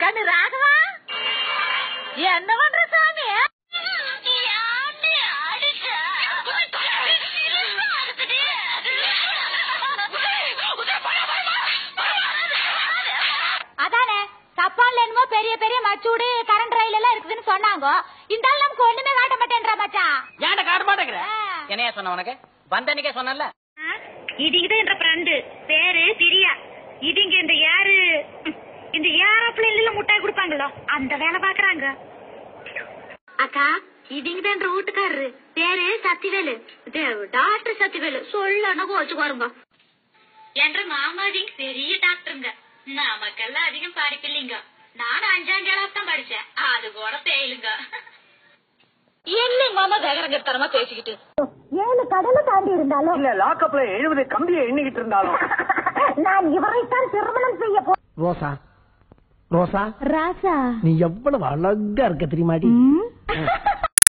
கண்ணு ராகவா என்ன பண்ற சாமி? அதானே சப்பான்ல என்னமோ பெரிய பெரிய மச்சூடு கரண்ட் ரயில் எல்லாம் இருக்குதுன்னு சொன்னாங்க. இந்த ஆள் நமக்கு ஒண்ணுமே காட்ட மாட்டேன்றா மச்சான். ஏன்டா காட்ட மாட்டேங்கிற? என்னையா சொன்ன உனக்கு? வந்தன்னைக்கே சொன்னல. இதுதான் என்ற ஃப்ரெண்டு பேரு பிரியா. இதுங்க இந்த யாரு இந்த ஏரோப்ளேன்ல முட்டாய் கொடுப்பாங்களோ அந்த வேலை பாக்குறாங்க. அக்கா இதுங்க என்ற வீட்டுக்காரரு பேரு சத்திவேலு. டாக்டர் சத்திவேலு சொல்லணும் கோச்சு பாருங்க. என்ற மாமாதிங்க பெரிய டாக்டருங்க. நமக்கெல்லாம் அதிகம் படிப்பில்லைங்க. நானும் 5ஆம் கிளாஸ் தான் படிச்சேன். அது கூட தேயிலுங்க. என்ன மாமா வேகரங்கத்தனமா பேசிக்கிட்டு 7 கடலை தாண்டி இருந்தாலும் இல்ல லாக்அப்ல 70 கம்பியை எண்ணிக்கிட்டு இருந்தாலும் நான் இவரைத்தான் திருமணம் செய்ய போ. ரோசா ரோசா ராசா நீ எவ்வளவு அழகா இருக்க தெரியுமாடி?